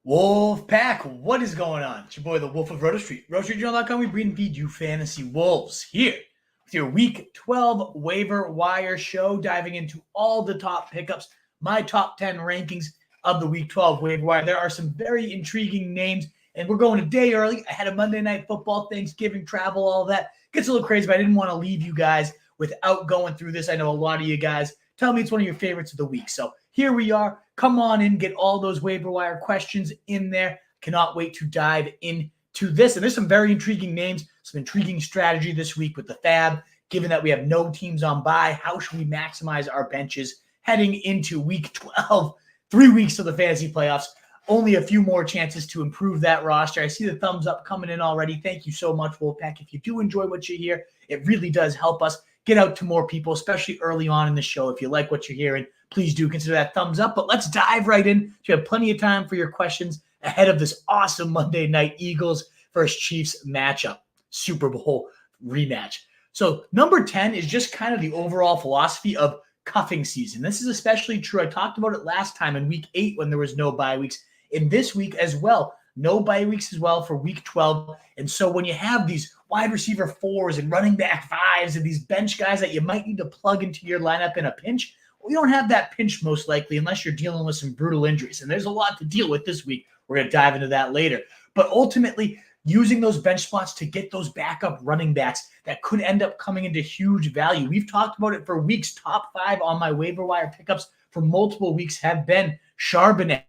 Wolf Pack, what is going on? It's your boy, the Wolf of Roto Street. RotoStreetJournal.com, we breed and feed you fantasy wolves. Here with your Week 12 Waiver Wire show, diving into all the top pickups, my top 10 rankings of the Week 12 Waiver Wire. There are some very intriguing names, and we're going a day early ahead of Monday Night Football, Thanksgiving, travel, all that. Gets a little crazy, but I didn't want to leave you guys without going through this. I know a lot of you guys tell me it's one of your favorites of the week. So here we are. Come on in, get all those waiver wire questions in there. Cannot wait to dive into this. And there's some very intriguing names, some intriguing strategy this week with the FAAB. Given that we have no teams on bye, how should we maximize our benches heading into week 12? 3 weeks to the fantasy playoffs. Only a few more chances to improve that roster. I see the thumbs up coming in already. Thank you so much, Wolfpack. If you do enjoy what you hear, it really does help us get out to more people, especially early on in the show. If you like what you're hearing, please do consider that thumbs up. But let's dive right in. You have plenty of time for your questions ahead of this awesome Monday night Eagles versus Chiefs matchup, Super Bowl rematch. So number 10 is just kind of the overall philosophy of cuffing season. This is especially true. I talked about it last time in week 8 when there was no bye weeks. In this week as well, no bye weeks as well for week 12. And so when you have these wide receiver 4s and running back 5s and these bench guys that you might need to plug into your lineup in a pinch, we don't have that pinch most likely unless you're dealing with some brutal injuries. And there's a lot to deal with this week. We're going to dive into that later. But ultimately, using those bench spots to get those backup running backs that could end up coming into huge value. We've talked about it for weeks. Top 5 on my waiver wire pickups for multiple weeks have been Charbonnet,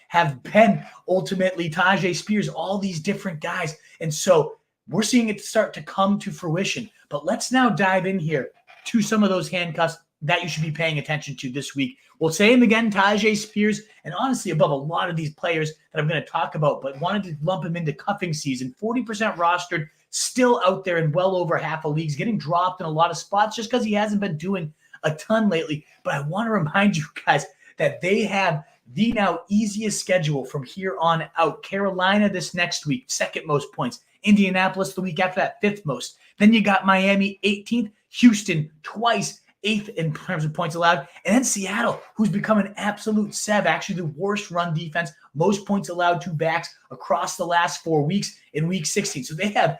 have been ultimately Tajay Spears, all these different guys. And so we're seeing it start to come to fruition. But let's now dive in here to some of those handcuffs that you should be paying attention to this week. We'll say him again, Tajay Spears, and honestly above a lot of these players that I'm going to talk about, but wanted to lump him into cuffing season. 40% rostered, still out there in well over half of leagues, getting dropped in a lot of spots just because he hasn't been doing a ton lately. But I want to remind you guys that they have the now easiest schedule from here on out. Carolina this next week, second most points. Indianapolis the week after that, fifth most. Then you got Miami 18th, Houston twice, 8th in terms of points allowed. And then Seattle, who's become an absolute sev, actually the worst run defense, most points allowed to backs across the last 4 weeks in week 16. So they have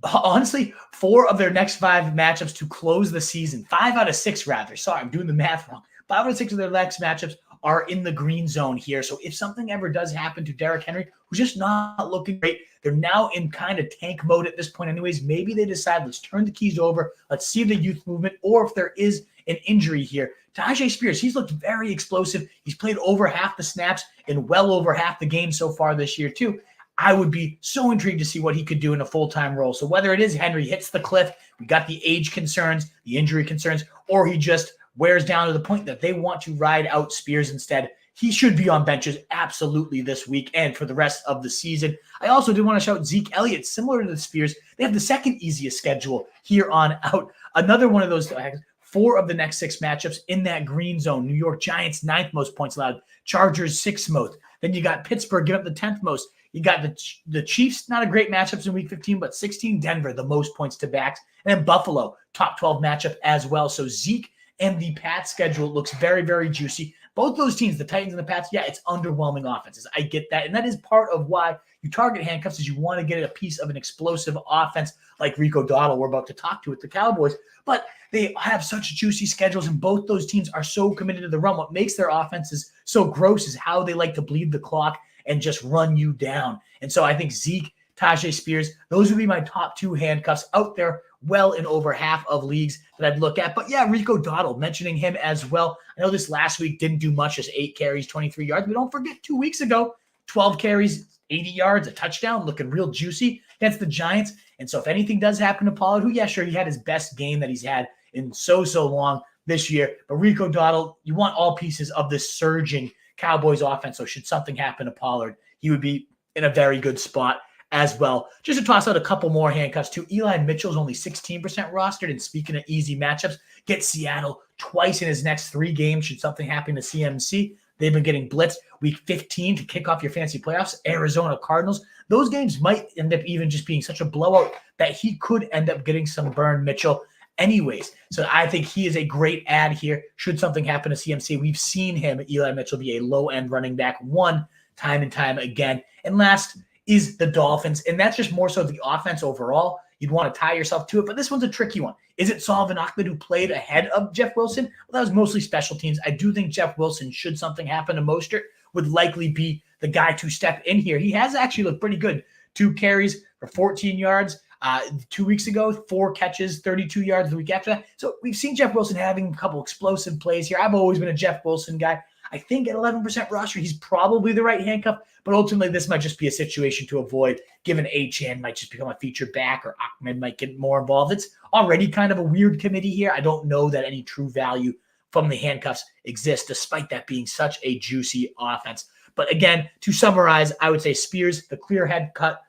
honestly, 4 of their next 5 matchups to close the season. 5 out of 6, rather. Sorry, I'm doing the math wrong. 5 out of 6 of their next matchups are in the green zone here. So if something ever does happen to Derrick Henry, who's just not looking great, they're now in kind of tank mode at this point anyways. Maybe they decide, let's turn the keys over. Let's see the youth movement. Or if there is an injury here, Tajay Spears, he's looked very explosive. He's played over half the snaps in well over half the games so far this year too. I would be so intrigued to see what he could do in a full-time role. So whether it is Henry hits the cliff, we got the age concerns, the injury concerns, or he just wears down to the point that they want to ride out Spears instead, he should be on benches absolutely this week and for the rest of the season. I also did want to shout Zeke Elliott, similar to the Spears. They have the second easiest schedule here on out. Another one of those 4 of the next 6 matchups in that green zone. New York Giants, 9th most points allowed. Chargers, 6th most. Then you got Pittsburgh, give up the 10th most. You got the Chiefs, not a great matchups in week 15, but 16. Denver, the most points to backs. And then Buffalo, top 12 matchup as well. So Zeke and the Pats schedule looks very, very juicy. Both those teams, the Titans and the Pats, yeah, it's underwhelming offenses. I get that. And that is part of why you target handcuffs is you want to get a piece of an explosive offense like Rico Dowdle we're about to talk to with the Cowboys. But they have such juicy schedules, and both those teams are so committed to the run. What makes their offenses so gross is how they like to bleed the clock and just run you down. And so I think Zeke, Tajay Spears, those would be my top 2 handcuffs out there well in over half of leagues that I'd look at. But yeah, Rico Dowdle, mentioning him as well. I know this last week didn't do much, just 8 carries, 23 yards. But don't forget 2 weeks ago, 12 carries, 80 yards, a touchdown, looking real juicy against the Giants. And so if anything does happen to Pollard, who, yeah, sure, he had his best game that he's had in so long this year. But Rico Dowdle, you want all pieces of this surging Cowboys offense. So should something happen to Pollard, he would be in a very good spot as well. Just to toss out a couple more handcuffs too. Eli Mitchell's only 16% rostered. And speaking of easy matchups, get Seattle twice in his next 3 games. Should something happen to CMC, they've been getting blitzed. Week 15 to kick off your fantasy playoffs, Arizona Cardinals. Those games might end up even just being such a blowout that he could end up getting some burn. Mitchell anyways. So I think he is a great add here. Should something happen to CMC, we've seen him, Eli Mitchell, be a low-end running back one time and time again. And last is the Dolphins, and that's just more so the offense overall. You'd want to tie yourself to it, but this one's a tricky one. Is it Sullivan Ahmed who played ahead of Jeff Wilson? Well, that was mostly special teams. I do think Jeff Wilson, should something happen to Mostert, would likely be the guy to step in here. He has actually looked pretty good. 2 carries for 14 yards 2 weeks ago, 4 catches, 32 yards the week after that. So we've seen Jeff Wilson having a couple explosive plays here. I've always been a Jeff Wilson guy. I think at 11% roster, he's probably the right handcuff, but ultimately this might just be a situation to avoid, given Achane might just become a feature back or Ahmed might get more involved. It's already kind of a weird committee here. I don't know that any true value from the handcuffs exists, despite that being such a juicy offense. But again, to summarize, I would say Spears, the clear handcuff.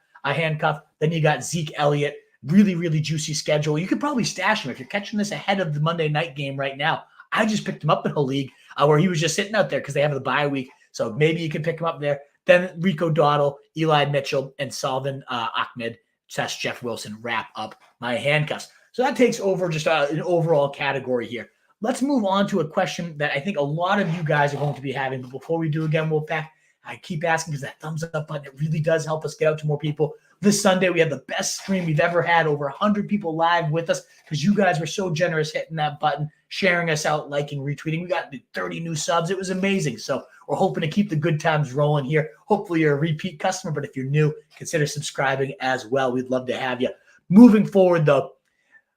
Then you got Zeke Elliott, really, really juicy schedule. You could probably stash him if you're catching this ahead of the Monday night game right now. I just picked him up in a league where he was just sitting out there because they have the bye week. So maybe you can pick him up there. Then Rico Dowdle, Eli Mitchell, and Sullivan Ahmed, / Jeff Wilson wrap up my handcuffs. So that takes over just an overall category here. Let's move on to a question that I think a lot of you guys are going to be having. But before we do again, Wolfpack, I keep asking because that thumbs up button, it really does help us get out to more people. This Sunday, we had the best stream we've ever had, over 100 people live with us because you guys were so generous hitting that button, sharing us out, liking, retweeting. We got 30 new subs. It was amazing. So we're hoping to keep the good times rolling here. Hopefully you're a repeat customer, but if you're new, consider subscribing as well. We'd love to have you. Moving forward, though,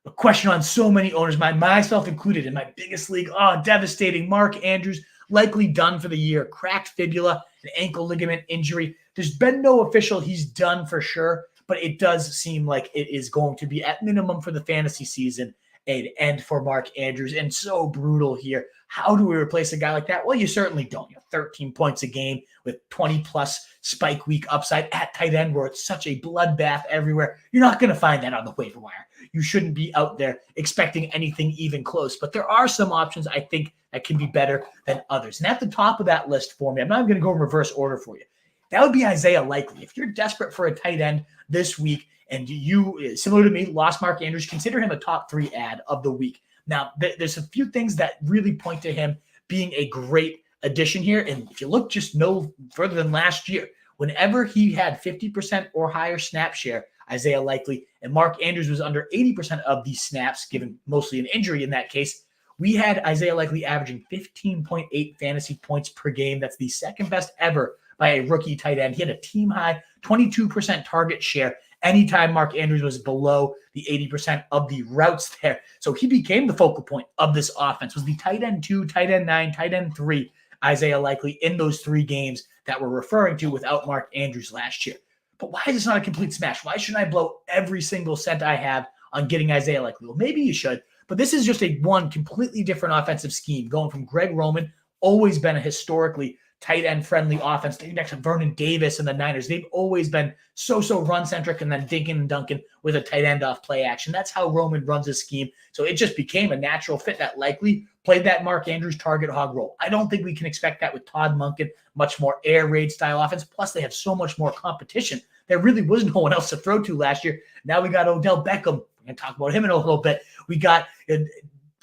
a question on so many owners, myself included, in my biggest league. Oh, devastating. Mark Andrews, likely done for the year. Cracked fibula, an ankle ligament injury. There's been no official he's done for sure, but it does seem like it is going to be, at minimum for the fantasy season, an end for Mark Andrews. And so brutal here. How do we replace a guy like that? Well, you certainly don't. 13 points a game with 20-plus spike week upside at tight end, where it's such a bloodbath everywhere. You're not going to find that on the waiver wire. You shouldn't be out there expecting anything even close. But there are some options, I think, that can be better than others. And at the top of that list for me, I'm not going to go in reverse order for you. That would be Isaiah Likely. If you're desperate for a tight end this week and you, similar to me, lost Mark Andrews, consider him a top 3 ad of the week. Now, there's a few things that really point to him being a great addition here. And if you look just no further than last year, whenever he had 50% or higher snap share, Isaiah Likely, and Mark Andrews was under 80% of these snaps, given mostly an injury in that case, we had Isaiah Likely averaging 15.8 fantasy points per game. That's the second best ever by a rookie tight end. He had a team-high 22% target share anytime Mark Andrews was below the 80% of the routes there. So he became the focal point of this offense, was the tight end 2, tight end 9, tight end 3, Isaiah Likely in those 3 games that we're referring to without Mark Andrews last year. But why is this not a complete smash? Why shouldn't I blow every single cent I have on getting Isaiah Likely? Well, maybe you should, but this is just a completely different offensive scheme, going from Greg Roman, always been a historically tight end friendly offense, next to Vernon Davis and the Niners. They've always been so run centric, and then dinking and dunking with a tight end off play action. That's how Roman runs his scheme. So it just became a natural fit that Likely played that Mark Andrews target hog role. I don't think we can expect that with Todd Monken, much more air raid style offense. Plus they have so much more competition. There really was no one else to throw to last year. Now we got Odell Beckham. We're going to talk about him in a little bit. We got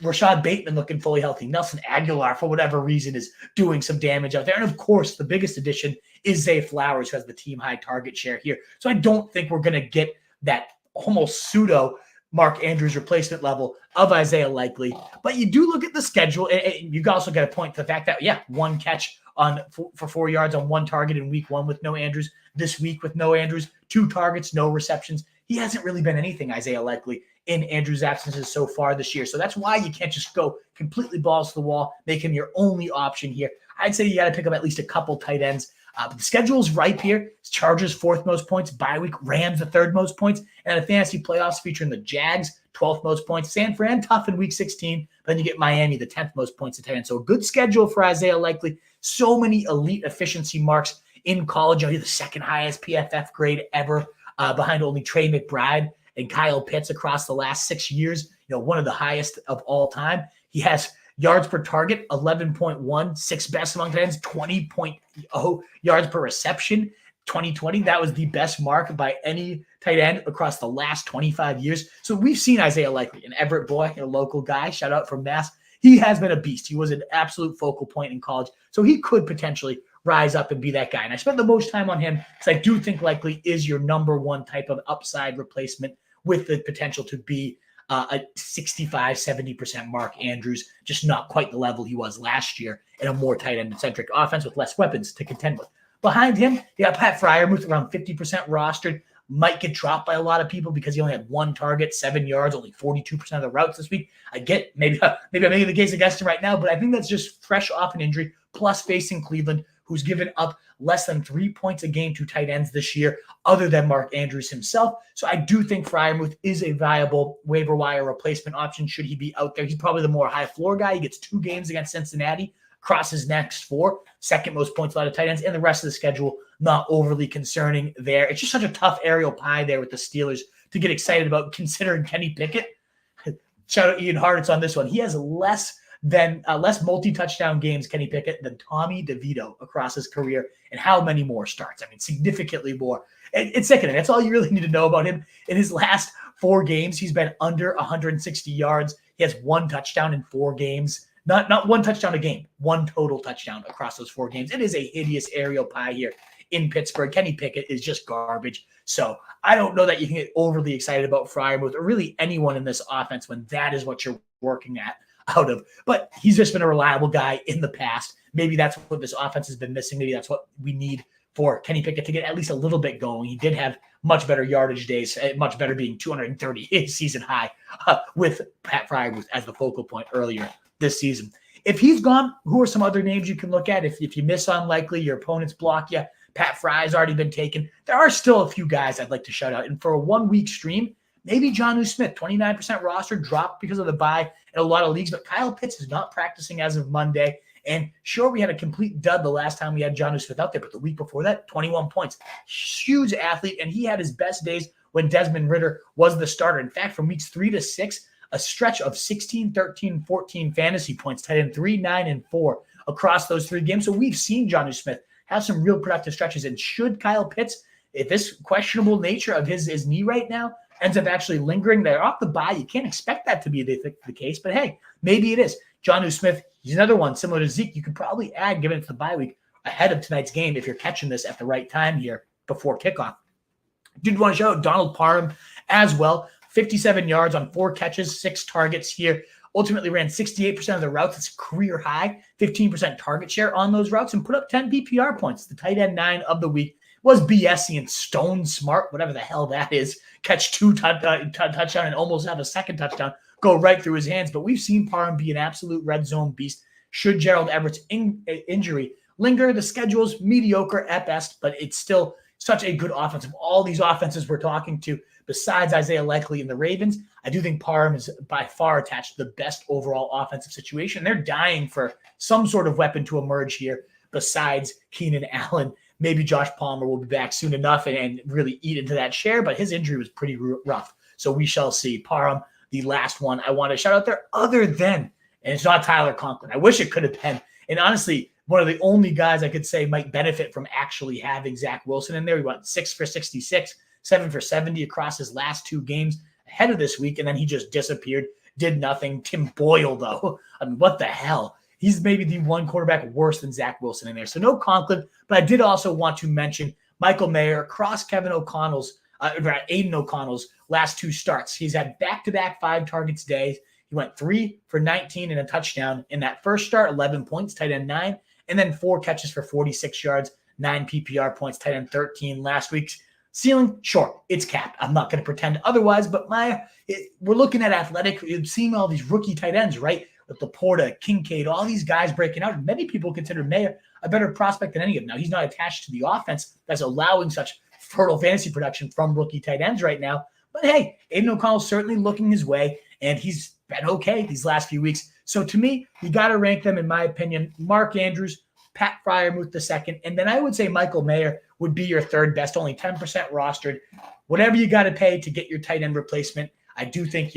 Rashad Bateman looking fully healthy. Nelson Aguilar, for whatever reason, is doing some damage out there. And of course, the biggest addition is Zay Flowers, who has the team high target share here. So I don't think we're going to get that almost pseudo Mark Andrews replacement level of Isaiah Likely. But you do look at the schedule, and you also got to point to the fact that, 1 catch for 4 yards on 1 target in week 1 with no Andrews. This week with no Andrews, 2 targets, no receptions. He hasn't really been anything, Isaiah Likely, in Andrews' absences so far this year. So that's why you can't just go completely balls to the wall, make him your only option here. I'd say you got to pick up at least a couple tight ends. But the schedule's ripe here. It's Chargers 4th most points, bye week, Rams the 3rd most points, and a fantasy playoffs featuring the Jags, 12th most points. San Fran, tough in week 16. But then you get Miami, the 10th most points at tight end. So a good schedule for Isaiah Likely. So many elite efficiency marks in college. He's the 2nd highest PFF grade ever, behind only Trey McBride and Kyle Pitts across the last 6 years. One of the highest of all time. He has yards per target, 11.1, 6th best among tight ends, 20.0 yards per reception. 2020, that was the best mark by any tight end across the last 25 years. So we've seen Isaiah Likely, an Everett boy, a local guy, shout out from Mass. He has been a beast. He was an absolute focal point in college. So he could potentially rise up and be that guy. And I spent the most time on him because I do think Likely is your number one type of upside replacement with the potential to be a 65, 70% Mark Andrews, just not quite the level he was last year in a more tight end-centric offense with less weapons to contend with. Behind him, you got Pat Freiermuth around 50% rostered. Might get dropped by a lot of people because he only had one target, 7 yards, only 42% of the routes this week. I get maybe I'm making the case against him right now, but I think that's just fresh off an injury, plus facing Cleveland, who's given up less than 3 points a game to tight ends this year, other than Mark Andrews himself. So I do think Freiermuth is a viable waiver wire replacement option should he be out there. He's probably the more high floor guy. He gets 2 games against Cincinnati across his next 4, second most points allowed to tight ends, and the rest of the schedule not overly concerning there. It's just such a tough aerial pie there with the Steelers to get excited about considering Kenny Pickett. Shout out Ian Hartitz on this one. He has less multi-touchdown games, Kenny Pickett, than Tommy DeVito across his career. And how many more starts? I mean, significantly more. It's sickening. That's all you really need to know about him. In his last 4 games, he's been under 160 yards. He has 1 touchdown in 4 games. Not 1 touchdown a game, 1 total touchdown across those 4 games. It is a hideous aerial pie here in Pittsburgh. Kenny Pickett is just garbage. So I don't know that you can get overly excited about Freiermuth or really anyone in this offense when that is what you're working out of. But he's just been a reliable guy in the past. Maybe that's what this offense has been missing. Maybe that's what we need for Kenny Pickett to get at least a little bit going. He did have much better yardage days, much better being 230 his season high with Pat Freiermuth as the focal point earlier this season. If he's gone, who are some other names you can look at? If you miss on Likely, your opponents block you. Pat Fry's already been taken. There are still a few guys I'd like to shout out. And for a 1-week stream, maybe Jonnu Smith, 29% roster, dropped because of the bye in a lot of leagues. But Kyle Pitts is not practicing as of Monday. And sure, we had a complete dud the last time we had Jonnu Smith out there. But the week before that, 21 points. Huge athlete. And he had his best days when Desmond Ridder was the starter. In fact, from weeks 3 to 6, a stretch of 16, 13, 14 fantasy points, tight end 3, 9, and 4 across those 3 games. So we've seen Jonnu Smith have some real productive stretches. And should Kyle Pitts, if this questionable nature of his knee right now ends up actually lingering, they're off the bye. You can't expect that to be the case. But hey, maybe it is. Jonnu Smith, he's another one similar to Zeke. You could probably add, given it's the bye week, ahead of tonight's game if you're catching this at the right time here before kickoff. Did want to show out Donald Parham as well. 57 yards on 4 catches, 6 targets here. Ultimately ran 68% of the routes. It's a career high, 15% target share on those routes, and put up 10 PPR points. The tight end 9 of the week was BSy and stone smart, whatever the hell that is. Catch 2 touchdown and almost have a second touchdown go right through his hands. But we've seen Parham be an absolute red zone beast. Should Gerald Everett's injury linger, the schedule's mediocre at best, but it's still such a good offense. Of all these offenses we're talking to, besides Isaiah Likely and the Ravens, I do think Parham is by far attached to the best overall offensive situation. They're dying for some sort of weapon to emerge here besides Keenan Allen. Maybe Josh Palmer will be back soon enough and really eat into that share, but his injury was pretty rough. So we shall see. Parham, the last one I want to shout out there other than, and it's not Tyler Conklin. I wish it could have been. And honestly, one of the only guys I could say might benefit from actually having Zach Wilson in there. He went 6 for 66, 7 for 70 across his last 2 games ahead of this week, and then he just disappeared, did nothing. Tim Boyle, though, I mean, what the hell? He's maybe the one quarterback worse than Zach Wilson in there. So no Conklin, but I did also want to mention Michael Mayer across Aiden O'Connell's last 2 starts. He's had back-to-back 5 targets days. He went 3 for 19 and a touchdown in that first start, 11 points, tight end 9, and then 4 catches for 46 yards, 9 PPR points, tight end 13 last week's. Ceiling, sure, it's capped. I'm not going to pretend otherwise, but we're looking at athletic. You've seen all these rookie tight ends, right? With Laporta, Kincaid, all these guys breaking out. Many people consider Mayer a better prospect than any of them. Now, he's not attached to the offense that's allowing such fertile fantasy production from rookie tight ends right now. But hey, Aiden O'Connell's certainly looking his way, and he's been okay these last few weeks. So to me, you got to rank them, in my opinion, Mark Andrews, Pat Freiermuth the second, and then I would say Michael Mayer would be your third best, only 10% rostered. Whatever you got to pay to get your tight end replacement, I do think,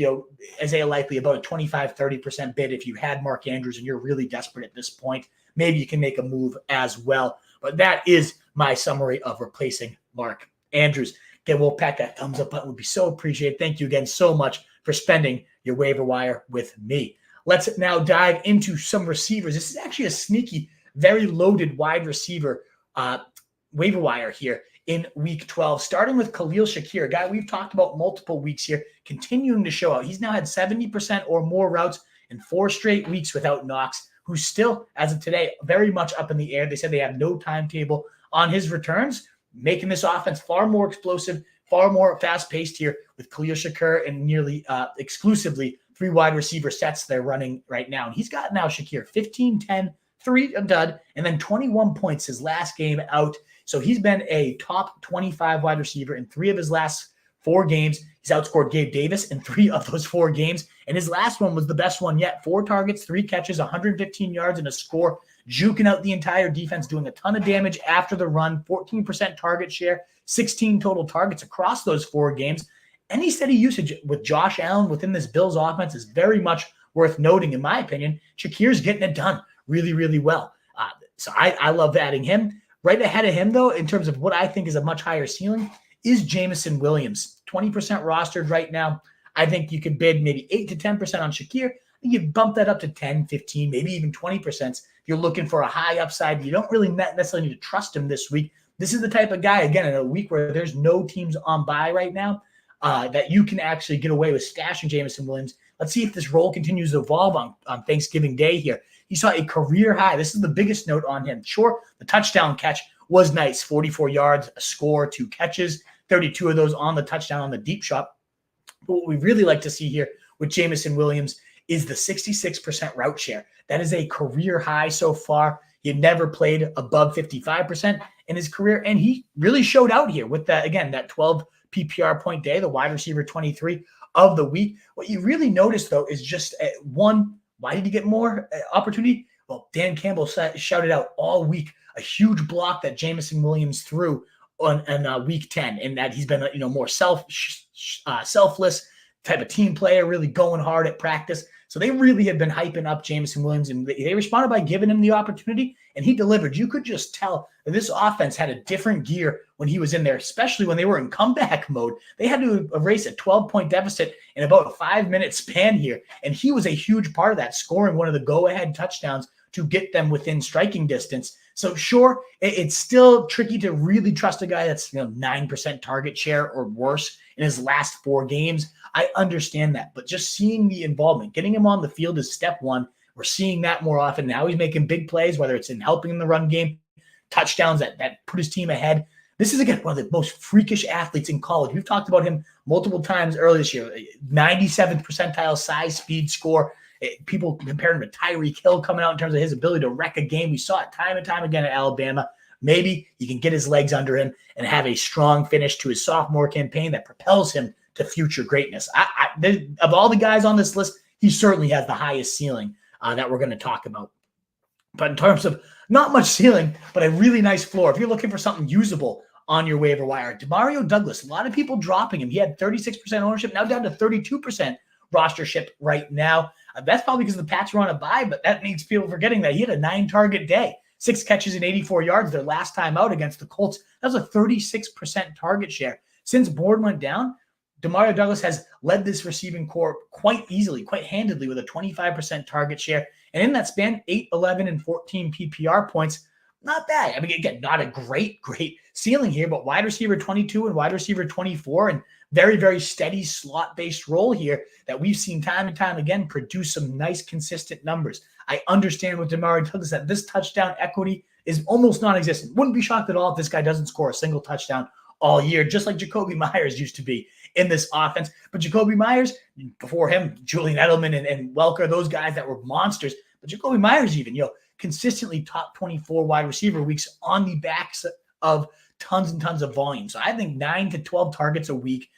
Isaiah Likely about a 25, 30% bid if you had Mark Andrews and you're really desperate at this point. Maybe you can make a move as well. But that is my summary of replacing Mark Andrews. Again, we'll pack that thumbs up button. Would be so appreciated. Thank you again so much for spending your waiver wire with me. Let's now dive into some receivers. This is actually a sneaky, very loaded wide receiver waiver wire here in week 12, starting with Khalil Shakir, a guy we've talked about multiple weeks here, continuing to show out. He's now had 70% or more routes in 4 straight weeks without knocks, who's still, as of today, very much up in the air. They said they have no timetable on his returns, making this offense far more explosive, far more fast-paced here with Khalil Shakir and nearly exclusively 3 wide receiver sets they're running right now. And he's got now Shakir 15, 10, 3 a dud, and then 21 points his last game out. So he's been a top 25 wide receiver in 3 of his last 4 games. He's outscored Gabe Davis in 3 of those 4 games. And his last one was the best one yet. 4 targets, 3 catches, 115 yards, and a score, juking out the entire defense, doing a ton of damage after the run, 14% target share, 16 total targets across those 4 games. Any steady usage with Josh Allen within this Bills offense is very much worth noting, in my opinion. Shakir's getting it done really, really well. So I love adding him. Right ahead of him, though, in terms of what I think is a much higher ceiling, is Jameson Williams. 20% rostered right now. I think you could bid maybe 8 to 10% on Shakir. I think you bump that up to 10, 15, maybe even 20% if you're looking for a high upside. You don't really necessarily need to trust him this week. This is the type of guy, again, in a week where there's no teams on bye right now, that you can actually get away with stashing Jameson Williams. Let's see if this role continues to evolve on Thanksgiving Day here. He saw a career high. This is the biggest note on him. Sure, the touchdown catch was nice. 44 yards, a score, 2 catches, 32 of those on the touchdown on the deep shot. But what we really like to see here with Jameson Williams is the 66% route share. That is a career high so far. He had never played above 55% in his career, and he really showed out here with that, again, that 12 PPR point day, the wide receiver 23 of the week. What you really notice, though, is just one, why did he get more opportunity? Well, Dan Campbell shouted out all week a huge block that Jameson Williams threw on week 10, and that he's been more selfless type of team player, really going hard at practice. So they really have been hyping up Jameson Williams, and they responded by giving him the opportunity, and he delivered. You could just tell that this offense had a different gear when he was in there, especially when they were in comeback mode. They had to erase a 12-point deficit in about a 5-minute span here, and he was a huge part of that, scoring one of the go-ahead touchdowns to get them within striking distance. So sure, it's still tricky to really trust a guy that's 9% target share or worse in his last 4 games. I understand that, but just seeing the involvement, getting him on the field is step one. We're seeing that more often. Now he's making big plays, whether it's in helping in the run game, touchdowns that put his team ahead. This is, again, one of the most freakish athletes in college. We've talked about him multiple times earlier this year. 97th percentile size, speed, score. People compare him to Tyreek Hill coming out in terms of his ability to wreck a game. We saw it time and time again at Alabama. Maybe he can get his legs under him and have a strong finish to his sophomore campaign that propels him to future greatness. Of all the guys on this list, he certainly has the highest ceiling that we're going to talk about. But in terms of not much ceiling, but a really nice floor, if you're looking for something usable on your waiver wire, Demario Douglas, a lot of people dropping him. He had 36% ownership, now down to 32% rostership right now. That's probably because the Pats were on a bye, but that makes people forgetting that he had a 9-target day, 6 catches and 84 yards their last time out against the Colts. That was a 36% target share. Since Bourne went down, Demario Douglas has led this receiving corps quite easily, quite handedly, with a 25% target share. And in that span, 8, 11, and 14 PPR points. Not bad. I mean, again, not a great ceiling here, but wide receiver 22 and wide receiver 24, and very, very steady slot-based role here that we've seen time and time again produce some nice, consistent numbers. I understand with Demario Douglas that this touchdown equity is almost non-existent. Wouldn't be shocked at all if this guy doesn't score a single touchdown all year, just like Jacoby Myers used to be in this offense. But Jacoby Myers, before him, Julian Edelman and Welker, those guys that were monsters. But Jacoby Myers even, consistently top 24 wide receiver weeks on the backs of tons and tons of volume. So I think 9 to 12 targets a week,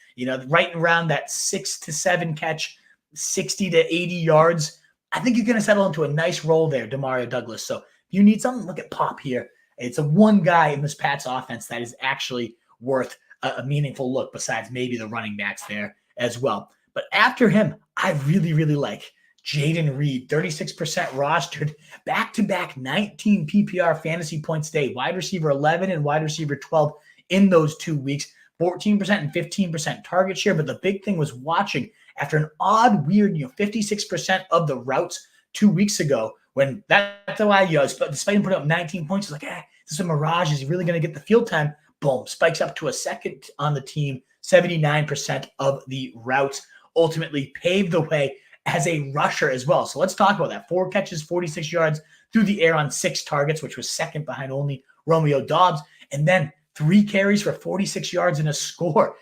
right around that 6 to 7 catch, 60 to 80 yards. I think you're going to settle into a nice role there, Demario Douglas. So if you need something, look at Pop here. It's a one guy in this Pats offense that is actually worth a meaningful look besides maybe the running backs there as well. But after him, I really, really like Jaden Reed, 36% rostered, back-to-back 19 PPR fantasy points a day, wide receiver 11 and wide receiver 12 in those 2 weeks. 14% and 15% target share. But the big thing was watching after an odd, weird, 56% of the routes 2 weeks ago, when that's why, despite him putting up 19 points, it's like, this is a mirage. Is he really going to get the field time? Boom, spikes up to a second on the team, 79% of the routes, ultimately paved the way as a rusher as well. So let's talk about that. 4 catches, 46 yards through the air on 6 targets, which was second behind only Romeo Doubs. And then 3 carries for 46 yards and a score.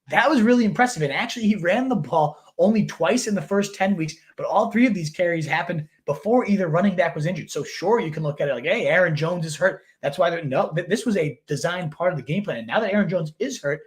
That was really impressive. And actually, he ran the ball only twice in the first 10 weeks, but all 3 of these carries happened before either running back was injured. So sure, you can look at it like, hey, Aaron Jones is hurt. That's why this was a designed part of the game plan. And now that Aaron Jones is hurt,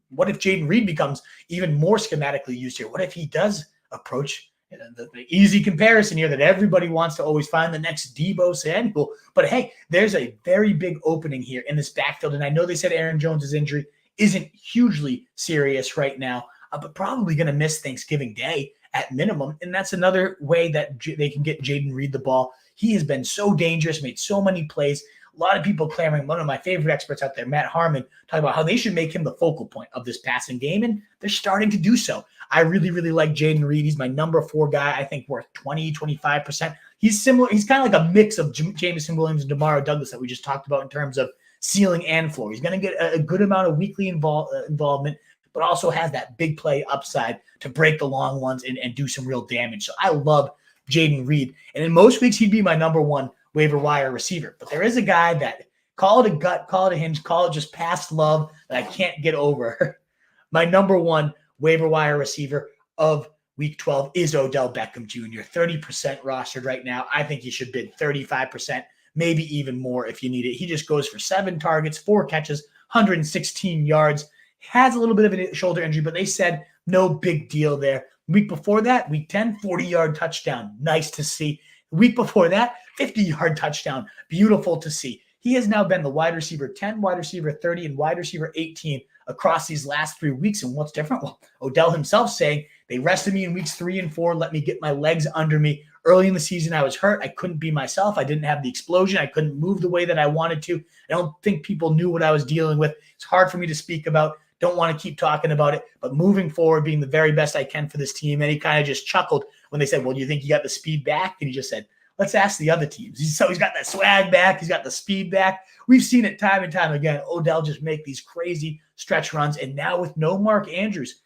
what if Jayden Reed becomes even more schematically used here? What if he does approach the easy comparison here that everybody wants to always find the next Deebo Samuel? But hey, there's a very big opening here in this backfield. And I know they said Aaron Jones' injury isn't hugely serious right now, but probably going to miss Thanksgiving Day at minimum. And that's another way that they can get Jayden Reed the ball. He has been so dangerous, made so many plays. A lot of people clamoring, one of my favorite experts out there, Matt Harmon, talking about how they should make him the focal point of this passing game, and they're starting to do so. I really, really like Jayden Reed. He's my number 4 guy, I think worth 20, 25%. He's similar. He's kind of like a mix of Jameson Williams and DeMario Douglas that we just talked about in terms of ceiling and floor. He's going to get a good amount of weekly involvement, but also has that big play upside to break the long ones and do some real damage. So I love Jayden Reed. And in most weeks, he'd be my number 1 waiver wire receiver. But there is a guy that, call it a gut, call it a hinge, call it just past love, that I can't get over. My number 1 waiver wire receiver of week 12 is Odell Beckham Jr. 30% rostered right now. I think he should bid 35%, maybe even more if you need it. He just goes for 7 targets, 4 catches, 116 yards. Has a little bit of a shoulder injury, but they said no big deal there. Week before that, week 10, 40-yard touchdown. Nice to see. Week before that, 50-yard touchdown. Beautiful to see. He has now been the wide receiver 10, wide receiver 30, and wide receiver 18 across these last 3 weeks. And what's different? Well, Odell himself saying, they rested me in weeks 3 and 4, let me get my legs under me. Early in the season, I was hurt. I couldn't be myself. I didn't have the explosion. I couldn't move the way that I wanted to. I don't think people knew what I was dealing with. It's hard for me to speak about. Don't want to keep talking about it. But moving forward, being the very best I can for this team. And he kind of just chuckled when they said, well, do you think you got the speed back? And he just said, let's ask the other teams. He's got that swag back. He's got the speed back. We've seen it time and time again. Odell just make these crazy stretch runs. And now with no Mark Andrews,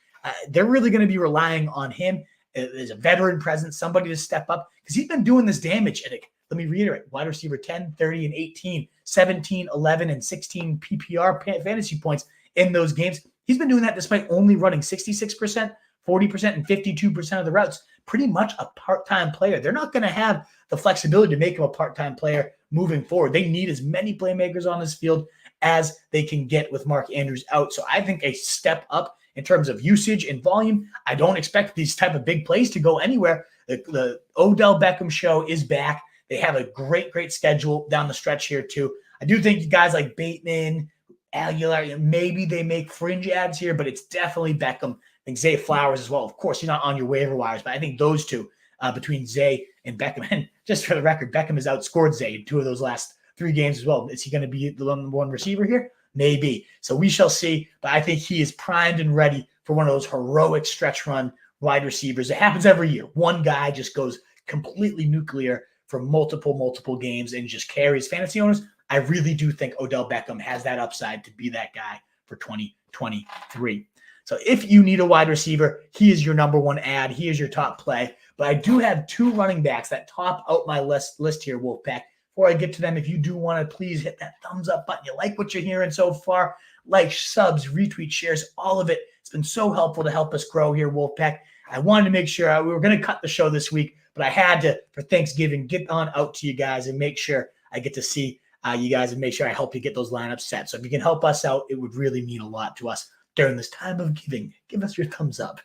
they're really going to be relying on him as a veteran presence, somebody to step up, because he's been doing this damage. And let me reiterate, wide receiver 10, 30, and 18, 17, 11, and 16 PPR fantasy points in those games. He's been doing that despite only running 66%, 40%, and 52% of the routes. Pretty much a part-time player. They're not going to have the flexibility to make him a part-time player moving forward. They need as many playmakers on this field as they can get with Mark Andrews out. So I think a step up in terms of usage and volume. I don't expect these type of big plays to go anywhere. The Odell Beckham show is back. They have a great, great schedule down the stretch here too. I do think guys like Bateman, Aguilar, maybe they make fringe ads here, but it's definitely Beckham. I think Zay Flowers as well. Of course, you're not on your waiver wires, but I think those two between Zay and Beckham. And just for the record, Beckham has outscored Zay in 2 of those last 3 games as well. Is he going to be the number 1 receiver here? Maybe. So we shall see. But I think he is primed and ready for one of those heroic stretch run wide receivers. It happens every year. One guy just goes completely nuclear for multiple games and just carries fantasy owners. I really do think Odell Beckham has that upside to be that guy for 2023. So if you need a wide receiver, he is your number 1 ad. He is your top play. But I do have 2 running backs that top out my list here, Wolfpack. Before I get to them, if you do want to please hit that thumbs up button. You like what you're hearing so far. Like, subs, retweet, shares, all of it. It's been so helpful to help us grow here, Wolfpack. I wanted to make sure we were going to cut the show this week, but I had to, for Thanksgiving, get on out to you guys and make sure I get to see you guys and make sure I help you get those lineups set. So if you can help us out, it would really mean a lot to us during this time of giving. Give us your thumbs up.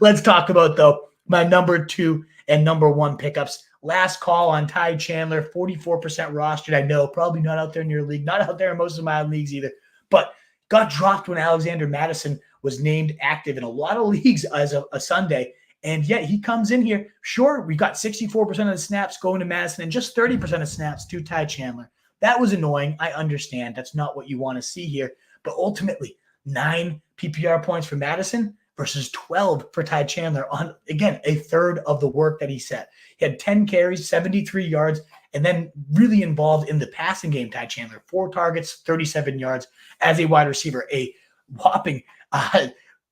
Let's talk about, though, my number 2 and number 1 pickups. Last call on Ty Chandler, 44% rostered. I know, probably not out there in your league, not out there in most of my leagues either, but got dropped when Alexander Madison was named active in a lot of leagues as a Sunday. And yet he comes in here. Sure, we got 64% of the snaps going to Madison and just 30% of snaps to Ty Chandler. That was annoying. I understand. That's not what you want to see here. But ultimately, 9 PPR points for Madison versus 12 for Ty Chandler on, again, a third of the work that he set. He had 10 carries, 73 yards, and then really involved in the passing game, Ty Chandler. 4 targets, 37 yards as a wide receiver, a whopping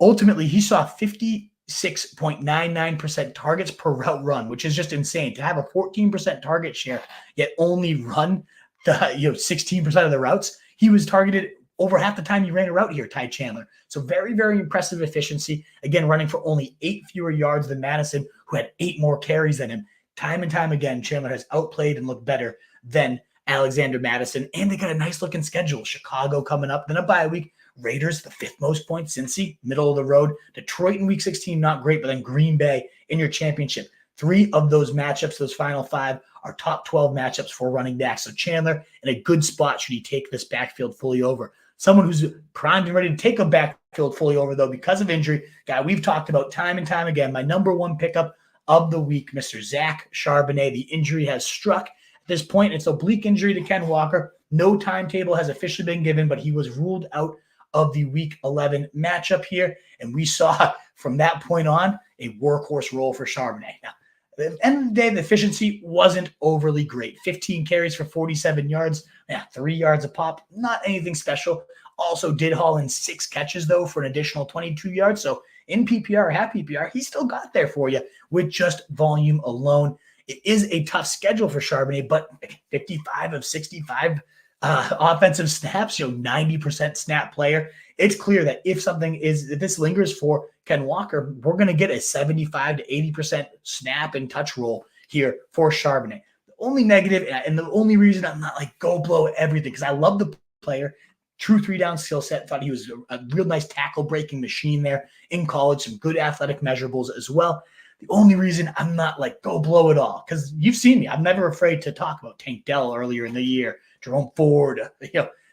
ultimately, he saw 56.99% targets per route run, which is just insane. To have a 14% target share, yet only run the 16% of the routes, he was targeted over half the time he ran a route here, Ty Chandler. So very, very impressive efficiency. Again, running for only 8 fewer yards than Madison, who had 8 more carries than him. Time and time again, Chandler has outplayed and looked better than Alexander Madison. And they got a nice looking schedule. Chicago coming up, then a bye week. Raiders, the 5th most points. Cincy, middle of the road. Detroit in week 16, not great, but then Green Bay in your championship. 3 of those matchups, those final 5, are top 12 matchups for running backs. So Chandler in a good spot should he take this backfield fully over. Someone who's primed and ready to take a backfield fully over, though, because of injury. Guy we've talked about time and time again. My number 1 pickup of the week, Mr. Zach Charbonnet. The injury has struck at this point. It's an oblique injury to Ken Walker. No timetable has officially been given, but he was ruled out of the week 11 matchup here. And we saw from that point on a workhorse role for Charbonnet. Now, at the end of the day, the efficiency wasn't overly great. 15 carries for 47 yards, 3 yards a pop, not anything special. Also did haul in 6 catches, though, for an additional 22 yards. So in PPR or half PPR, he still got there for you with just volume alone. It is a tough schedule for Charbonnet, but 55 of 65 offensive snaps, 90% snap player. It's clear that if this lingers for Ken Walker, we're going to get a 75 to 80% snap and touch roll here for Charbonnet. The only negative, and the only reason I'm not like go blow everything, because I love the player, true 3-down skill set. Thought he was a real nice tackle breaking machine there in college, some good athletic measurables as well. The only reason I'm not like go blow it all, because you've seen me, I'm never afraid to talk about Tank Dell earlier in the year, Jerome Ford,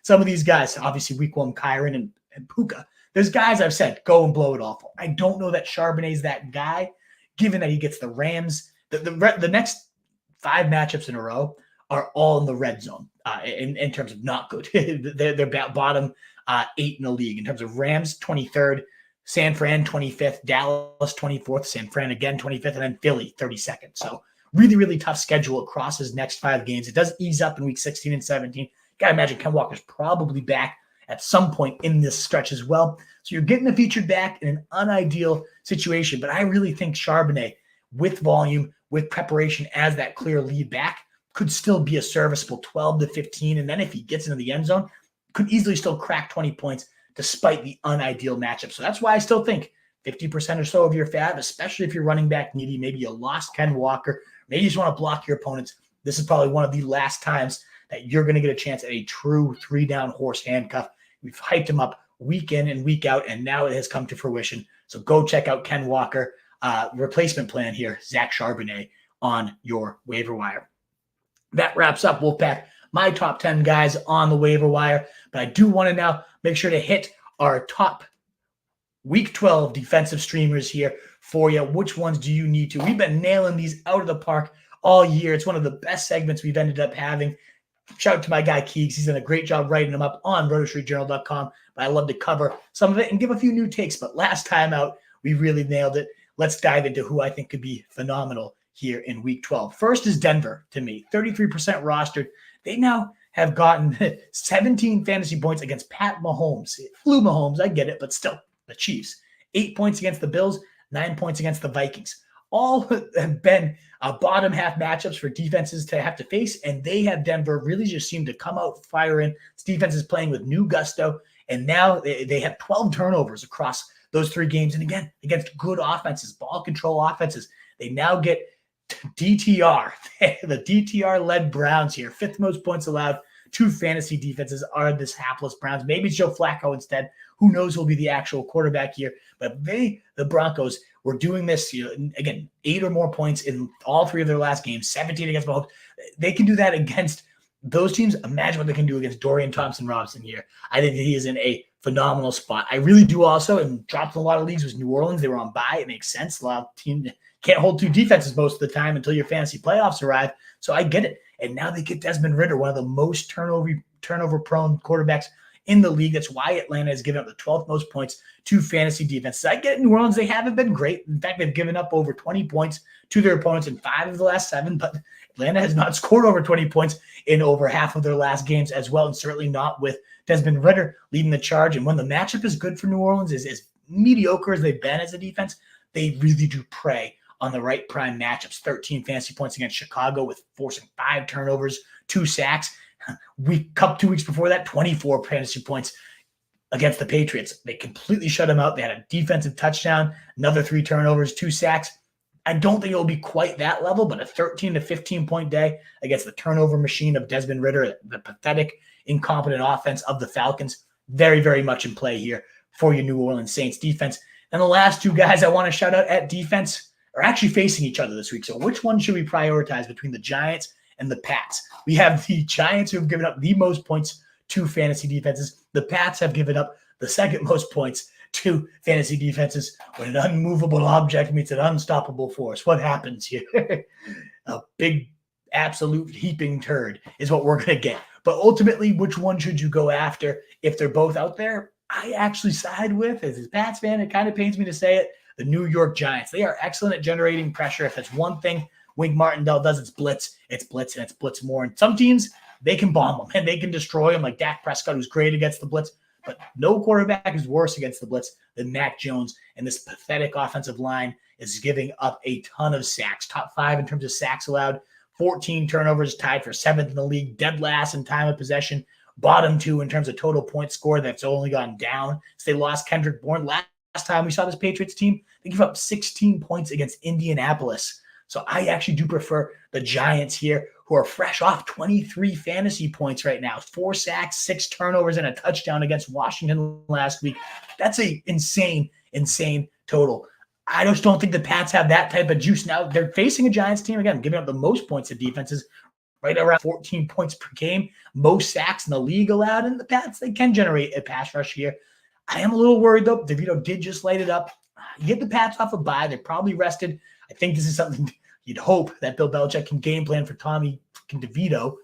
some of these guys, obviously week 1, Kyron and Puka. There's guys I've said, go and blow it off. I don't know that Charbonnet's that guy, given that he gets the Rams. The next 5 matchups in a row are all in the red zone in terms of not good. they're bottom 8 in the league. In terms of Rams, 23rd, San Fran, 25th, Dallas, 24th, San Fran again, 25th, and then Philly, 32nd. So really, really tough schedule across his next 5 games. It does ease up in week 16 and 17. Got to imagine Ken Walker's probably back at some point in this stretch as well. So you're getting the featured back in an unideal situation. But I really think Charbonnet, with volume, with preparation as that clear lead back, could still be a serviceable 12 to 15. And then if he gets into the end zone, could easily still crack 20 points despite the unideal matchup. So that's why I still think 50% or so of your FAAB, especially if you're running back needy, maybe you lost Ken Walker, maybe you just want to block your opponents. This is probably one of the last times that you're going to get a chance at a true 3-down horse handcuff. We've hyped him up week in and week out, and now it has come to fruition. So go check out Ken Walker replacement plan here, Zach Charbonnet, on your waiver wire. That wraps up, Wolfpack, my top 10 guys on the waiver wire. But I do want to now make sure to hit our top Week 12 defensive streamers here for you. Which ones do you need to? We've been nailing these out of the park all year. It's one of the best segments we've ended up having. Shout out to my guy Keegs. He's done a great job writing them up on rotostreetjournal.com. But I love to cover some of it and give a few new takes. But last time out, we really nailed it. Let's dive into who I think could be phenomenal here in Week 12. First is Denver to me, 33% rostered. They now have gotten 17 fantasy points against Pat Mahomes. It flew Mahomes, I get it, but still, the Chiefs. 8 points against the Bills, 9 points against the Vikings. All have been bottom half matchups for defenses to have to face, and they have Denver really just seemed to come out firing. This defense is playing with new gusto, and now they have 12 turnovers across those 3 games. And again, against good offenses, ball control offenses, they now get DTR. The DTR-led Browns here, 5th most points allowed. 2 fantasy defenses are this hapless Browns. Maybe it's Joe Flacco instead. Who knows who'll be the actual quarterback here? But the Broncos, were doing this, again, 8 or more points in all 3 of their last games, 17 against Mahomes. They can do that against those teams. Imagine what they can do against Dorian Thompson-Robinson here. I think that he is in a phenomenal spot. I really do also, and dropped in a lot of leagues, was New Orleans. They were on bye. It makes sense. A lot of teams can't hold 2 defenses most of the time until your fantasy playoffs arrive. So I get it. And now they get Desmond Ridder, one of the most turnover-prone quarterbacks in the league. That's why Atlanta has given up the 12th most points to fantasy defenses. I get New Orleans, they haven't been great. In fact, they've given up over 20 points to their opponents in 5 of the last 7, but Atlanta has not scored over 20 points in over half of their last games as well, and certainly not with Desmond Ridder leading the charge. And when the matchup is good for New Orleans, is as mediocre as they've been as a defense, they really do prey on the right prime matchups. 13 fantasy points against Chicago with forcing 5 turnovers, 2 sacks. 2 weeks before that, 24 fantasy points against the Patriots. They completely shut them out. They had a defensive touchdown, another 3 turnovers, 2 sacks. I don't think it'll be quite that level, but a 13 to 15 point day against the turnover machine of Desmond Ridder, the pathetic, incompetent offense of the Falcons. Very, very much in play here for your New Orleans Saints defense. And the last 2 guys I want to shout out at defense are actually facing each other this week. So which one should we prioritize between the Giants and the Pats? We have the Giants who have given up the most points to fantasy defenses. The Pats have given up the second most points to fantasy defenses. When an unmovable object meets an unstoppable force, what happens here? A big, absolute heaping turd is what we're going to get. But ultimately, which one should you go after if they're both out there? I actually side with, as a Pats fan, it kind of pains me to say it, the New York Giants. They are excellent at generating pressure. If that's one thing Wink Martindale does, it's blitz, and it's blitz more. And some teams, they can bomb them and they can destroy them, like Dak Prescott, who's great against the blitz. But no quarterback is worse against the blitz than Mac Jones. And this pathetic offensive line is giving up a ton of sacks. Top 5 in terms of sacks allowed. 14 turnovers, tied for 7th in the league. Dead last in time of possession. Bottom 2 in terms of total points scored. That's only gone down. So they lost Kendrick Bourne. Last time we saw this Patriots team, they gave up 16 points against Indianapolis. So I actually do prefer the Giants here, who are fresh off 23 fantasy points right now. 4 sacks, 6 turnovers, and a touchdown against Washington last week. That's a insane total. I just don't think the Pats have that type of juice now. They're facing a Giants team, again, giving up the most points to defenses, right around 14 points per game, most sacks in the league allowed. And the Pats, they can generate a pass rush here. I am a little worried, though. DeVito did just light it up. You get the Pats off a bye. They're probably rested. I think this is something you'd hope that Bill Belichick can game plan for Tommy DeVito,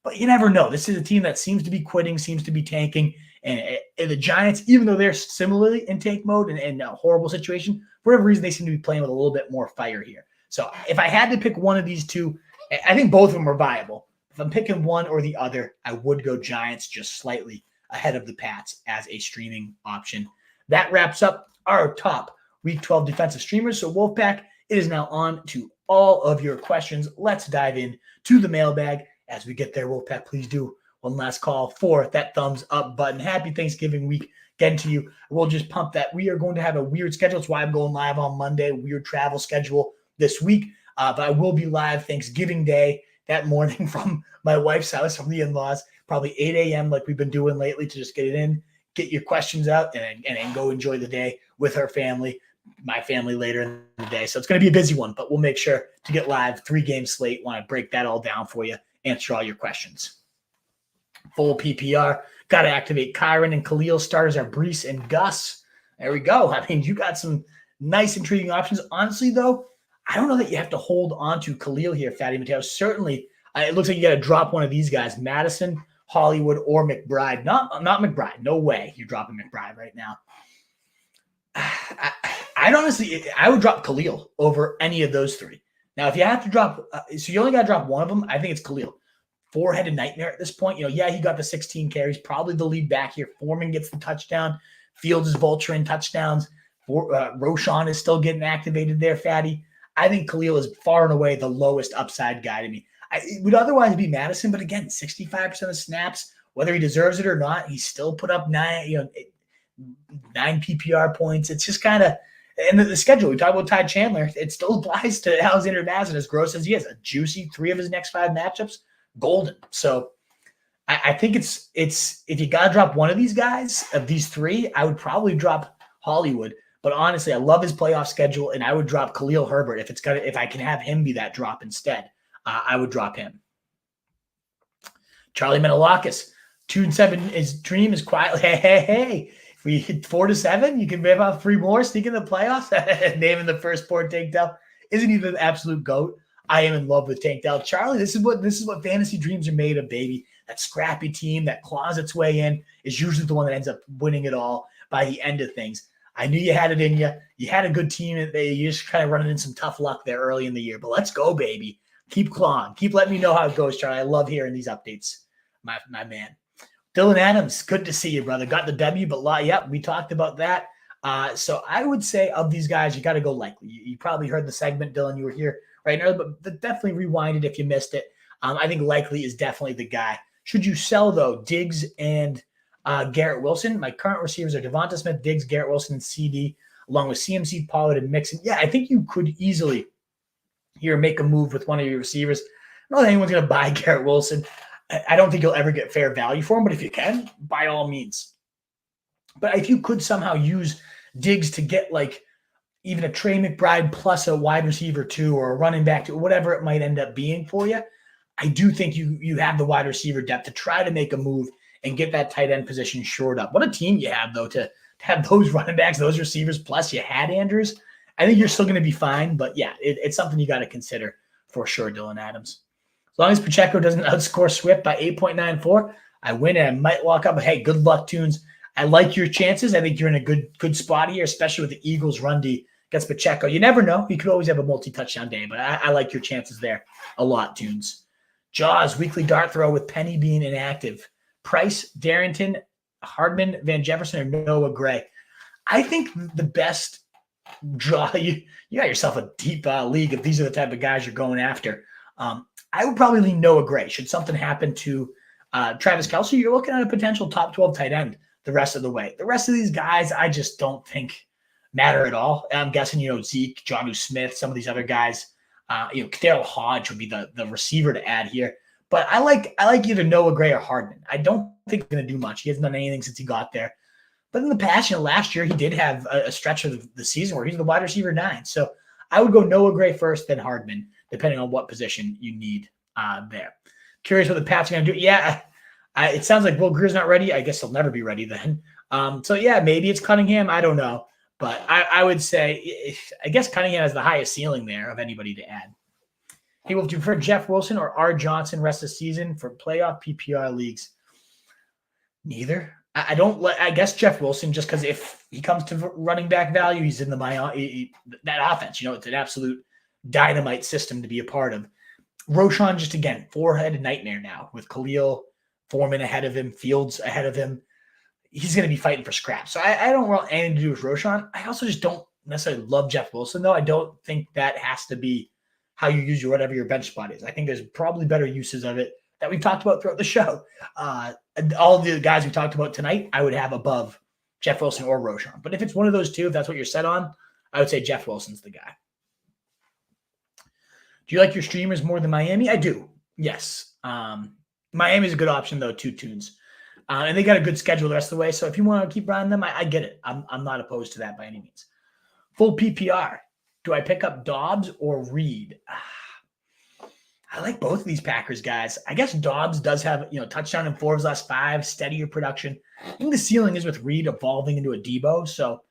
but you never know. This is a team that seems to be quitting, seems to be tanking, and the Giants, even though they're similarly in tank mode and in a horrible situation, for whatever reason, they seem to be playing with a little bit more fire here. So if I had to pick one of these 2, I think both of them are viable. If I'm picking one or the other, I would go Giants just slightly ahead of the Pats as a streaming option. That wraps up our top Week 12 defensive streamers. So Wolfpack, it is now on to all of your questions. Let's dive in to the mailbag. As we get there, Wolfpack, please do one last call for that thumbs up button. Happy Thanksgiving week getting to you. We'll just pump that. We are going to have a weird schedule. That's why I'm going live on Monday. Weird travel schedule this week. But I will be live Thanksgiving Day that morning from my wife's house, from the in-laws, probably 8 a.m. like we've been doing lately, to just get it in, get your questions out, and go enjoy the day with her family. My family later in the day. So it's going to be a busy one, but we'll make sure to get live. 3-game slate. Want to break that all down for you, answer all your questions. Full PPR. Got to activate Kyron and Khalil. Starters are Brees and Gus. There we go. I mean, you got some nice, intriguing options. Honestly, though, I don't know that you have to hold on to Khalil here, Fatty Mateo. Certainly, it looks like you got to drop one of these guys, Madison, Hollywood, or McBride. Not McBride. No way you're dropping McBride right now. I would drop Khalil over any of those 3. Now, if you have to drop, so you only got to drop one of them, I think it's Khalil. 4-headed nightmare at this point. He got the 16 carries, probably the lead back here. Foreman gets the touchdown. Fields is vulturing touchdowns. Roschon is still getting activated there, Fatty. I think Khalil is far and away the lowest upside guy to me. It would otherwise be Madison, but again, 65% of snaps, whether he deserves it or not, he still put up 9 PPR points. It's just kind of, and the schedule, we talked about Ty Chandler, it still applies to Alexander Madison, as gross as he is. A juicy 3 of his next 5 matchups, golden. So I think it's if you got to drop one of these guys, of these 3, I would probably drop Hollywood. But honestly, I love his playoff schedule, and I would drop Khalil Herbert if I can have him be that drop instead. I would drop him. Charlie Menelakis, 2-7. His dream is quietly, hey. If we hit 4-7, you can rip off 3 more, sneak in the playoffs. Naming the first port takedown. Isn't he the absolute GOAT? I am in love with Tank Dell. Charlie, this is what fantasy dreams are made of, baby. That scrappy team that claws its way in is usually the one that ends up winning it all by the end of things. I knew you had it in you. You had a good team. You just kind of running in some tough luck there early in the year. But let's go, baby. Keep clawing. Keep letting me know how it goes, Charlie. I love hearing these updates, my man. Dylan Adams, good to see you, brother. Got the W, but yep, we talked about that. So I would say of these guys, you got to go likely. You probably heard the segment, Dylan. You were here right now, but definitely rewind it if you missed it. I think likely is definitely the guy. Should you sell, though, Diggs and Garrett Wilson? My current receivers are Devonta Smith, Diggs, Garrett Wilson, and CD, along with CMC, Pollard, and Mixon. Yeah, I think you could easily here make a move with one of your receivers. I don't think anyone's going to buy Garrett Wilson. I don't think you'll ever get fair value for him, but if you can, by all means. But if you could somehow use Diggs to get like even a Trey McBride plus a wide receiver 2 or a running back 2, whatever it might end up being for you, I do think you have the wide receiver depth to try to make a move and get that tight end position shored up. What a team you have, though, to have those running backs, those receivers, plus you had Andrews. I think you're still going to be fine, but yeah, it's something you got to consider for sure, Dylan Adams. As long as Pacheco doesn't outscore Swift by 8.94, I win and I might walk up. But hey, good luck, Tunes. I like your chances. I think you're in a good spot here, especially with the Eagles run D against Pacheco. You never know. You could always have a multi-touchdown day, but I like your chances there a lot, Tunes. Jaws, weekly dart throw with Penny being inactive. Price, Darrington, Hardman, Van Jefferson, or Noah Gray. I think the best draw, you got yourself a deep league if these are the type of guys you're going after. I would probably lean Noah Gray. Should something happen to Travis Kelce, you're looking at a potential top 12 tight end the rest of the way. The rest of these guys, I just don't think matter at all. I'm guessing, Zeke, Jonnu Smith, some of these other guys, Kadarius Hodge would be the receiver to add here. But I like either Noah Gray or Hardman. I don't think he's going to do much. He hasn't done anything since he got there. But in the past, last year, he did have a stretch of the season where he's the wide receiver 9. So I would go Noah Gray first, then Hardman, depending on what position you need there. Curious what the Pats are going to do. Yeah, it sounds like Will Greer's not ready. I guess he'll never be ready then. So, yeah, maybe it's Cunningham. I don't know. But I would say, I guess Cunningham has the highest ceiling there of anybody to add. Hey, would you prefer Jeff Wilson or R. Johnson rest of the season for playoff PPR leagues? Neither. I guess Jeff Wilson, just because if he comes to running back value, he's in that offense. It's an absolute dynamite system to be a part of. Roschon, just again, four-headed nightmare now with Khalil, Foreman ahead of him, Fields ahead of him. He's going to be fighting for scraps. So I don't want anything to do with Roschon. I also just don't necessarily love Jeff Wilson, though. I don't think that has to be how you use whatever your bench spot is. I think there's probably better uses of it that we've talked about throughout the show. All the guys we talked about tonight, I would have above Jeff Wilson or Roschon. But if it's one of those two, if that's what you're set on, I would say Jeff Wilson's the guy. Do you like your streamers more than Miami? I do. Yes. Miami's a good option, though, too, Tunes. And they got a good schedule the rest of the way. So if you want to keep running them, I get it. I'm not opposed to that by any means. Full PPR. Do I pick up Dobbs or Reed? I like both of these Packers guys. I guess Dobbs does have, touchdown in 4 of his last 5, steadier production. I think the ceiling is with Reed evolving into a Debo. So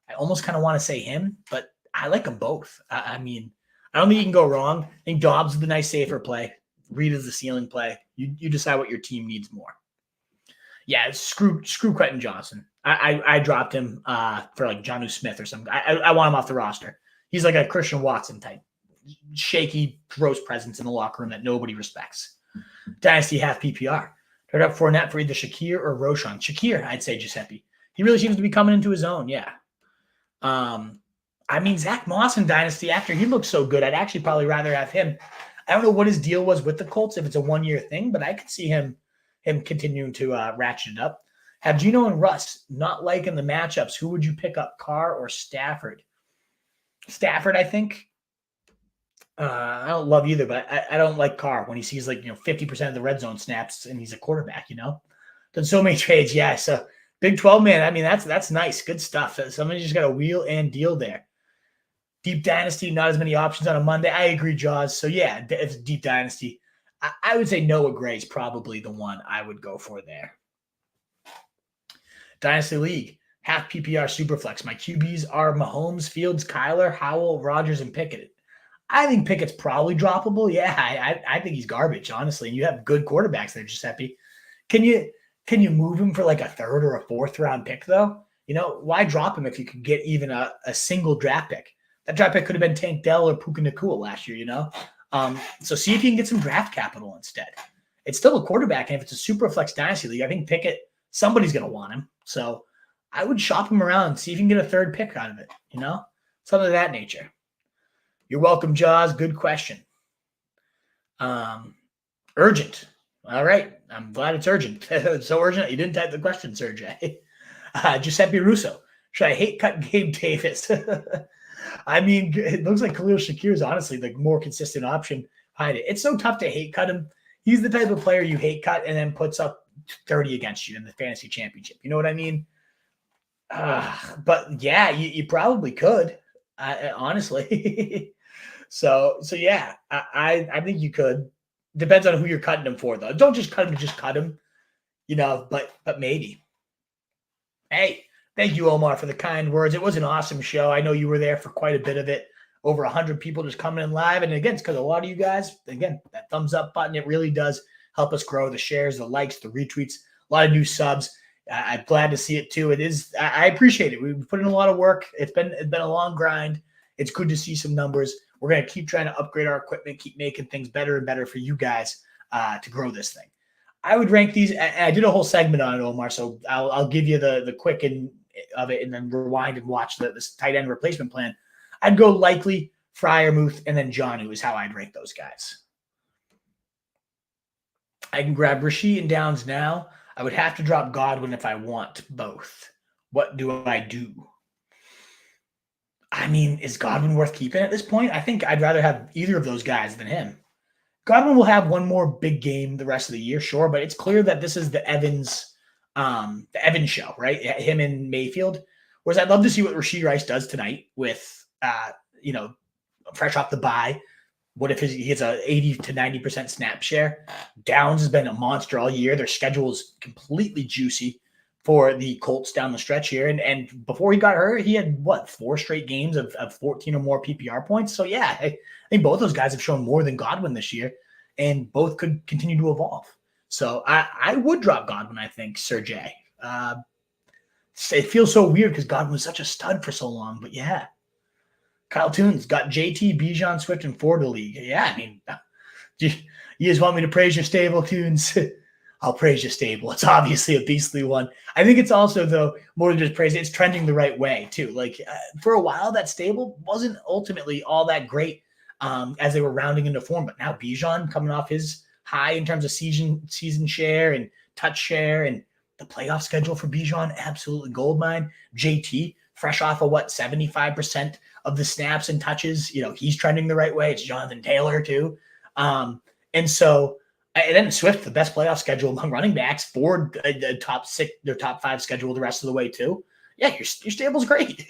I almost kind of want to say him, but I like them both. I mean, I don't think you can go wrong. I think Dobbs is the nice, safer play. Reed is the ceiling play. You decide what your team needs more. Yeah, screw Quentin Johnson. I dropped him for like Jonnu Smith or something. I want him off the roster. He's like a Christian Watson type. Shaky, gross presence in the locker room that nobody respects. Dynasty half PPR. Turn up Fournette for either Shakir or Roschon. Shakir, I'd say Giuseppe. He really seems to be coming into his own, yeah. I mean, Zach Moss in Dynasty, after he looks so good, I'd actually probably rather have him. I don't know what his deal was with the Colts, if it's a one-year thing, but I could see him continuing to ratchet it up. Have Geno and Russ not liking the matchups. Who would you pick up, Carr or Stafford? Stafford, I think. I don't love either, but I don't like Carr when he sees 50% of the red zone snaps and he's a quarterback, Done so many trades, yeah. So Big 12, man, I mean, that's nice. Good stuff. Somebody just got a wheel and deal there. Deep Dynasty, not as many options on a Monday. I agree, Jaws. So, yeah, it's Deep Dynasty. I would say Noah Gray is probably the one I would go for there. Dynasty League, half PPR Superflex. My QBs are Mahomes, Fields, Kyler, Howell, Rodgers, and Pickett. I think Pickett's probably droppable. Yeah, I think he's garbage, honestly. And you have good quarterbacks there, Giuseppe. Can you move him for like a third or a fourth round pick though? Why drop him if you could get even a single draft pick? That draft pick could have been Tank Dell or Puka Nacua last year, So see if you can get some draft capital instead. It's still a quarterback, and if it's a super flex dynasty league, I think Pickett, somebody's going to want him. So I would shop him around, see if you can get a third pick out of it, something of that nature. You're welcome, Jaws. Good question. Urgent. All right. I'm glad it's urgent. It's so urgent. You didn't type the question, Sergey. Giuseppe Russo. Should I hate cut Gabe Davis? I mean, it looks like Khalil Shakir is honestly the more consistent option behind it. It's so tough to hate cut him. He's the type of player you hate cut and then puts up 30 against you in the fantasy championship. You know what I mean? But yeah, you probably could, honestly. So yeah, I think you could. Depends on who you're cutting him for, though. Don't just cut him to just cut him, but maybe. Hey, thank you, Omar, for the kind words. It was an awesome show. I know you were there for quite a bit of it. Over 100 people just coming in live. And again, it's because a lot of you guys, again, that thumbs up button, it really does help us grow. The shares, the likes, the retweets, a lot of new subs. I'm glad to see it too. It is. I appreciate it. We've put in a lot of work. It's been a long grind. It's good to see some numbers. We're going to keep trying to upgrade our equipment, keep making things better and better for you guys to grow this thing. I would rank these, and I did a whole segment on it, Omar, so I'll give you the quick of it and then rewind and watch this tight end replacement plan. I'd go Likely, Freiermuth, and then Jonnu is how I'd rank those guys. I can grab Rashid and Downs now. I would have to drop Godwin if I want both. What do I do? I mean, is Godwin worth keeping at this point? I think I'd rather have either of those guys than him. Godwin will have one more big game the rest of the year, sure, but it's clear that this is the Evans show, right? Him and Mayfield. Whereas I'd love to see what Rashid Rice does tonight with, fresh off the bye. What if he gets a 80 to 90% snap share? Downs has been a monster all year. Their schedule is completely juicy for the Colts down the stretch here. And before he got hurt, he had, 4 straight games of 14 or more PPR points. So, yeah, I think both those guys have shown more than Godwin this year, and both could continue to evolve. So I would drop Godwin, I think, Sergey. It feels so weird because Godwin was such a stud for so long. But, yeah. Kyle Toons got JT, Bijan, Swift, and Ford to league. Yeah, I mean, you just want me to praise your stable, Toons? I'll praise your stable. It's obviously a beastly one. I think it's also, though, more than just praise, it's trending the right way, too. Like, for a while, that stable wasn't ultimately all that great as they were rounding into form. But now Bijan coming off his high in terms of season share and touch share, and the playoff schedule for Bijan, absolutely goldmine. JT, fresh off of 75% of the snaps and touches, he's trending the right way. It's Jonathan Taylor too. And then Swift, the best playoff schedule among running backs. Ford, the top 6, their top 5 schedule the rest of the way too. Yeah, your stable's great.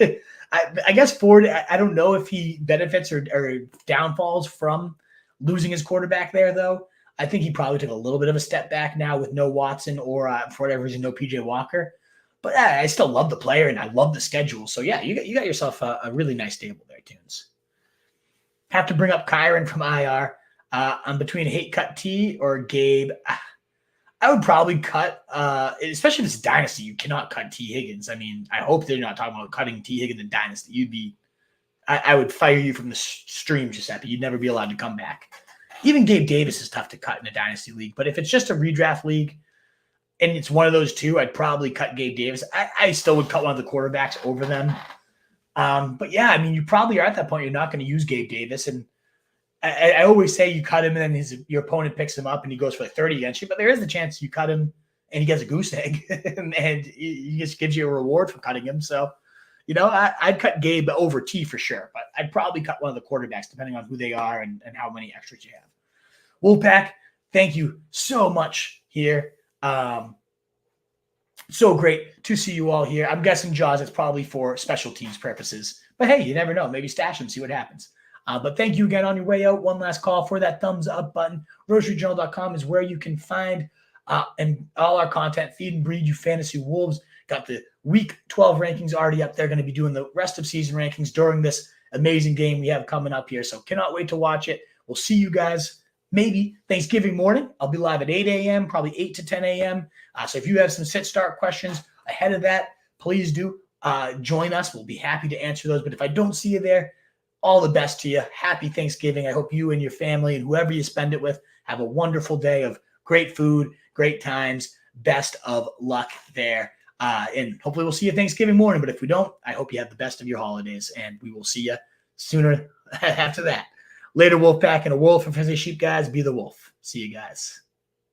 I guess Ford, I don't know if he benefits or downfalls from losing his quarterback there though. I think he probably took a little bit of a step back now with no Watson or for whatever reason, no PJ Walker. But I still love the player and I love the schedule. So, yeah, you got yourself a really nice stable there, Tunes. Have to bring up Kyron from IR. I'm between hate cut T or Gabe. I would probably cut, especially if it's Dynasty, you cannot cut T. Higgins. I mean, I hope they're not talking about cutting T. Higgins in Dynasty. I would fire you from the stream, Giuseppe. You'd never be allowed to come back. Even Gabe Davis is tough to cut in a Dynasty league. But if it's just a redraft league, and it's one of those two, I'd probably cut Gabe Davis. I still would cut one of the quarterbacks over them. But, yeah, I mean, you probably are at that point. You're not going to use Gabe Davis. And I always say you cut him and then your opponent picks him up and he goes for 30 against you. But there is the chance you cut him and he gets a goose egg and he just gives you a reward for cutting him. So, I'd cut Gabe over T for sure. But I'd probably cut one of the quarterbacks depending on who they are and how many extras you have. Wolfpack, thank you so much here. So great to see you all here. I'm guessing Jaws, it's probably for special teams purposes, but hey, you never know. Maybe stash them, see what happens. But thank you again on your way out. One last call for that thumbs up button. RotaryJournal.com is where you can find and all our content. Feed and breed you fantasy wolves. Got the week 12 rankings already up there. Going to be doing the rest of season rankings during this amazing game we have coming up here. So cannot wait to watch it. We'll see you guys maybe Thanksgiving morning. I'll be live at 8 a.m., probably 8 to 10 a.m. So if you have some sit-start questions ahead of that, please do join us. We'll be happy to answer those. But if I don't see you there, all the best to you. Happy Thanksgiving. I hope you and your family and whoever you spend it with have a wonderful day of great food, great times. Best of luck there. And hopefully we'll see you Thanksgiving morning. But if we don't, I hope you have the best of your holidays. And we will see you sooner after that. Later, Wolfpack, and a wolf for Fantasy Sheep, guys. Be the wolf. See you guys.